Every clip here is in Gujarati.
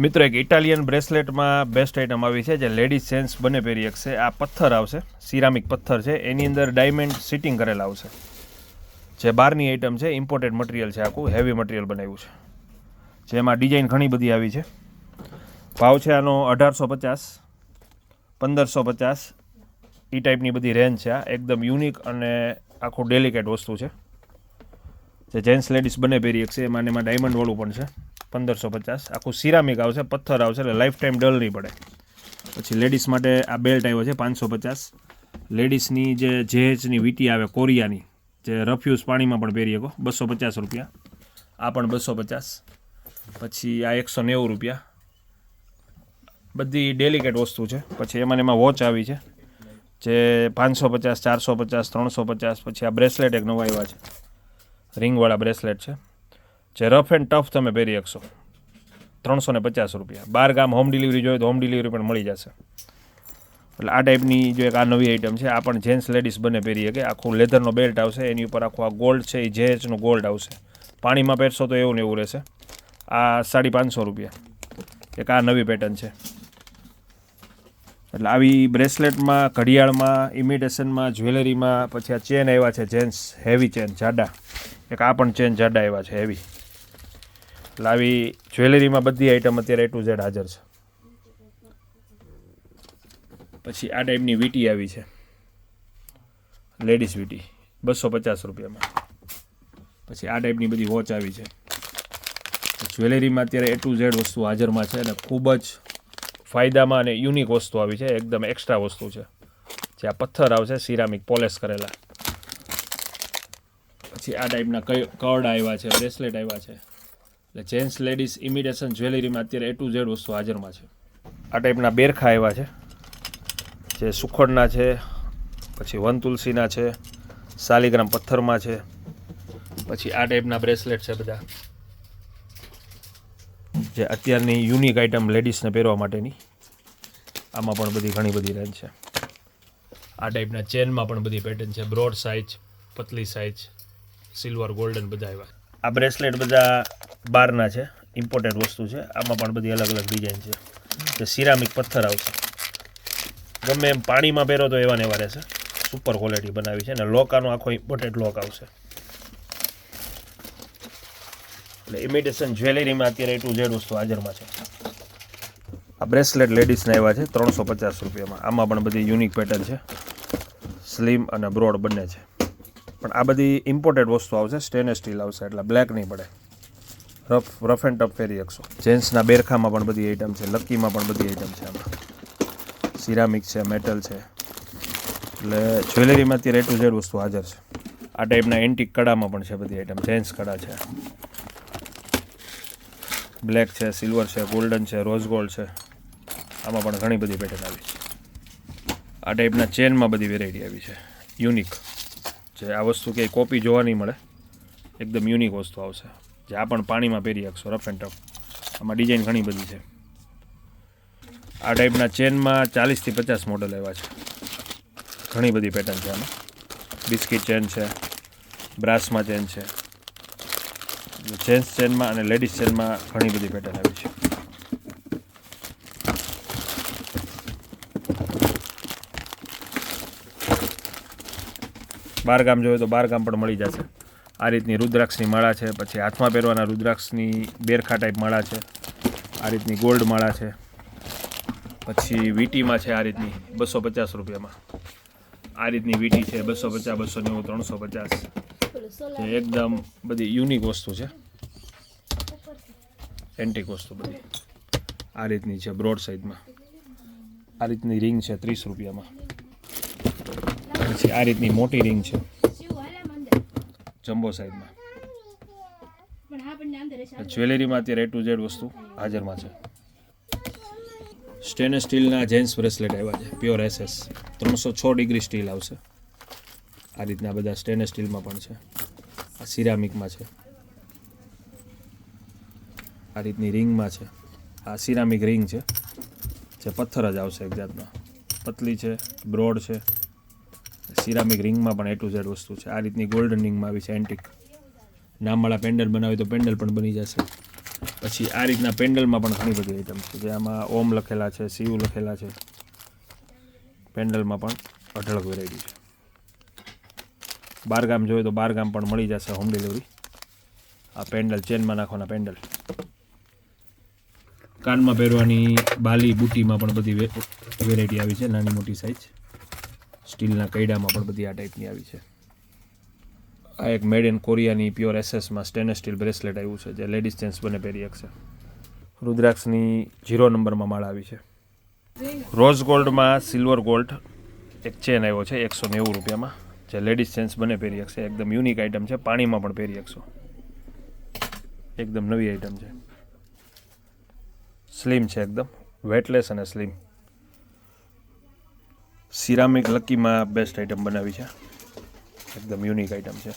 મિત્રો એક ઇટાલિયન બ્રેસલેટમાં બેસ્ટ આઇટમ આવી છે જે લેડીઝ જેન્ટ્સ બંને પહેરી શકશે. આ પથ્થર આવશે, સિરામિક પથ્થર છે, એની અંદર ડાયમંડ સિટિંગ કરેલા આવશે. જે બહારની આઇટમ છે, ઇમ્પોર્ટેડ મટીરિયલ છે, આખું હેવી મટીરિયલ બનાવ્યું છે. જેમાં ડિઝાઇન ઘણી બધી આવી છે. ભાવ છે આનો 1850, 1550 એ ટાઈપની બધી રેન્જ છે. આ એકદમ યુનિક અને આખું ડેલિકેટ વસ્તુ છે જે જેન્ટ્સ લેડીઝ બંને પહેરી શકશે. એમાં ડાયમંડવાળું પણ છે. 1550 આખું સિરામિક આવશે, પથ્થર આવશે, એટલે લાઈફ ટાઈમ ડલ નહીં પડે. પછી લેડીઝ માટે આ બેલ્ટ આવ્યો છે 550. લેડીઝની જે જેચની વીટી આવે કોરિયાની, જે રફ્યુઝ પાણીમાં પણ પહેરી શકો, 250 રૂપિયા. આ પણ 250. પછી આ 190 રૂપિયા. બધી ડેલિકેટ વસ્તુ છે. પછી એમાં વોચ આવી છે જે 550, 450, 350. પછી આ બ્રેસલેટ એક નવા આવ્યા છે, રિંગવાળા બ્રેસલેટ છે જે રફ એન્ડ ટફ તમે પહેરી શકશો. 350 રૂપિયા. 12 ગામ હોમ ડિલિવરી જોઈએ તો હોમ ડિલિવરી પણ મળી જશે. એટલે આ ટાઈપની જો એક આ નવી આઇટમ છે. આ પણ જેન્ટ્સ લેડીઝ બંને પહેરી શકે. આખું લેધરનો બેલ્ટ આવશે, એની ઉપર આખું આ ગોલ્ડ છે, એ જેએચનું ગોલ્ડ આવશે. પાણીમાં પહેરશો તો એવું ને એવું રહેશે. આ 550 રૂપિયા. એક આ નવી પેટર્ન છે. એટલે આવી બ્રેસલેટમાં, ઘડિયાળમાં, ઇમિટેશનમાં, જ્વેલરીમાં. પછી આ ચેન આવ્યા છે જેન્ટ્સ, હેવી ચેન, જાડા. એક આ પણ ચેન જાડા આવ્યા છે, હેવી. એટલે આવી જ્વેલરીમાં બધી આઇટમ અત્યારે A to Z હાજર છે. પછી આ ટાઈપની વીટી આવી છે, લેડીઝ વીટી, 250 રૂપિયામાં. પછી આ ટાઈપની બધી વોચ આવી છે. જ્વેલરીમાં અત્યારે A to Z વસ્તુ હાજરમાં છે અને ખૂબ જ ફાયદામાં અને યુનિક વસ્તુ આવી છે, એકદમ એક્સ્ટ્રા વસ્તુ છે. જે આ પથ્થર આવશે, સિરામિક પોલિશ કરેલા. પછી આ ટાઈપના કડ આવ્યા છે, બ્રેસલેટ આવ્યા છે. એટલે જેન્ટ્સ લેડીઝ ઇમિટેશન જ્વેલરીમાં અત્યારે A to Z વસ્તુ હાજરમાં છે. આ ટાઈપના બેરખા આવ્યા છે જે સુખડના છે, પછી વન તુલસીના છે, શાલિગ્રામ પથ્થરમાં છે. પછી આ ટાઈપના બ્રેસલેટ છે બધા, જે અત્યારની યુનિક આઇટમ લેડીઝને પહેરવા માટેની. આમાં પણ બધી ઘણી બધી રેન્જ છે. આ ટાઈપના ચેનમાં પણ બધી પેટર્ન છે, બ્રોડ સાઇઝ, પતલી સાઇઝ, સિલ્વર, ગોલ્ડન બધા આવ્યા. આ બ્રેસલેટ બધા બહારના છે, ઇમ્પોર્ટેડ વસ્તુ છે. આમાં પણ બધી અલગ અલગ ડિઝાઇન છે. જે સિરામિક પથ્થર આવશે, ગમે એમ પાણીમાં પહેરો તો એવા ને એવા રહેશે. સુપર ક્વોલિટી બનાવી છે અને લોક આનો આખો ઇમ્પોર્ટેડ લોક આવશે. એટલે ઇમિટેશન જ્વેલરીમાં અત્યારે A to Z વસ્તુ હાજરમાં છે. આ બ્રેસલેટ લેડીઝના આવ્યા છે 350 રૂપિયામાં. આમાં પણ બધી યુનિક પેટર્ન છે, સ્લિમ અને બ્રોડ બંને છે. પણ આ બધી ઇમ્પોર્ટેડ વસ્તુ આવશે, સ્ટેનલેસ સ્ટીલ આવશે, એટલે બ્લેક નહીં પડે. રફ એન્ડ ટફ પહેરી શકશો. જેન્ટ્સના બેરખામાં પણ બધી આઇટમ છે, લક્કીમાં પણ બધી આઇટમ છે. આમાં સિરામિક છે, મેટલ છે. એટલે જ્વેલરીમાં અત્યારે A to Z વસ્તુ હાજર છે. આ ટાઈપના એન્ટિક કડામાં પણ છે બધી આઇટમ. જેન્ટ્સ કડા છે, બ્લેક છે, સિલ્વર છે, ગોલ્ડન છે, રોઝ ગોલ્ડ છે. આમાં પણ ઘણી બધી પેટર્ન આવી છે. આ ટાઈપના ચેનમાં બધી વેરાયટી આવી છે, યુનિક. જે આ વસ્તુ ક્યાંય કોપી જોવા નહીં મળે, એકદમ યુનિક વસ્તુ આવશે. જે આ પણ પાણીમાં પહેરી શકશો, રફ એન્ડ ટફ. આમાં ડિઝાઇન ઘણી બધી છે. આ ટાઈપના ચેનમાં 40 થી 50 મોડલ આવ્યા છે. ઘણી બધી પેટર્ન છે આમાં. બિસ્કિટ ચેન છે, બ્રાસમાં ચેન છે. જેન્ટ્સ ચેનમાં અને લેડીઝ ચેનમાં ઘણી બધી પેટર્ન આવી છે. બાર ગામ જોઈએ તો 12 ગામ પણ મળી જશે. આ રીતની રુદ્રાક્ષની માળા છે. પછી હાથમાં પહેરવાના રુદ્રાક્ષની બેરખા ટાઈપ માળા છે. આ રીતની ગોલ્ડ માળા છે. પછી વીટીમાં છે આ રીતની 250 રૂપિયામાં. આ રીતની વીટી છે 250, 290, 350. જે એકદમ બધી યુનિક વસ્તુ છે, એન્ટિક વસ્તુ બધી. આ રીતની છે બ્રોડ સાઇઝમાં. આ રીતની રિંગ છે 30 રૂપિયામાં. પછી આ રીતની મોટી રિંગ છે જમ્બો સાઇઝમાં. જ્વેલરીમાં અત્યારે A to Z વસ્તુ હાજરમાં છે. સ્ટેનલેસ સ્ટીલના જેન્ટ્સ બ્રેસલેટ આવ્યા છે, પ્યોર SS. 306 ડિગ્રી સ્ટીલ આવશે. આ રીતના બધા સ્ટેનલેસ સ્ટીલમાં પણ છે. આ સિરામિકમાં છે. આ રીતની રિંગમાં છે. આ સિરામિક રિંગ છે જે પથ્થર જ આવશે એક જાતનો. પતલી છે, બ્રોડ છે. સિરામિક રિંગમાં પણ A to Z વસ્તુ છે. આ રીતની ગોલ્ડન રિંગમાં આવી છે, એન્ટિક. નામવાળા પેન્ડલ બનાવી તો પેન્ડલ પણ બની જશે. પછી આ રીતના પેન્ડલમાં પણ ઘણી બધી આઈટમ છે, જે આમાં ઓમ લખેલા છે, શિવ લખેલા છે. પેન્ડલમાં પણ અઢળક વેરાયટી છે. બારગામ જોઈએ તો બારગામ પણ મળી જશે હોમ ડિલિવરી. આ પેન્ડલ ચેનમાં નાખવાના પેન્ડલ. કાનમાં પહેરવાની બાલી બુટીમાં પણ બધી વેરાયટી આવી છે, નાની મોટી સાઇઝ. સ્ટીલના કૈડામાં પણ બધી આ ટાઈપની આવી છે. આ એક મેડ ઇન કોરિયાની પ્યોર એસએસમાં સ્ટેનલેસ સ્ટીલ બ્રેસલેટ આવ્યું છે, જે લેડીઝ જેન્ટ્સ બંને પહેરી શકશે. રુદ્રાક્ષની 0 નંબરમાં માળ આવી છે. રોઝ ગોલ્ડમાં સિલ્વર ગોલ્ડ એક ચેન આવ્યો છે 190 રૂપિયામાં, જે લેડીઝ જેન્ટ્સ બંને પહેરી શકશે. એકદમ યુનિક આઈટમ છે, પાણીમાં પણ પહેરી શકશો. એકદમ નવી આઈટમ છે, સ્લિમ છે, એકદમ વેટલેસ અને સ્લિમ. સિરામિક લકીમાં બેસ્ટ આઈટમ બનાવી છે, એકદમ યુનિક આઈટમ છે.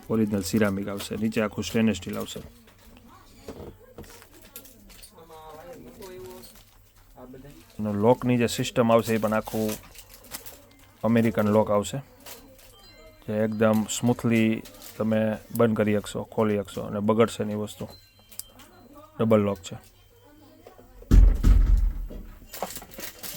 ઓરિજિનલ સિરામિક આવશે, નીચે આખું સ્ટેનલેસ સ્ટીલ આવશે. લોકની જે સિસ્ટમ આવશે એ પણ આખું અમેરિકન લોક આવશે, જે એકદમ સ્મૂથલી તમે બંધ કરી શકશો, ખોલી શકશો અને બગડશે નહીં વસ્તુ. ડબલ લોક છે.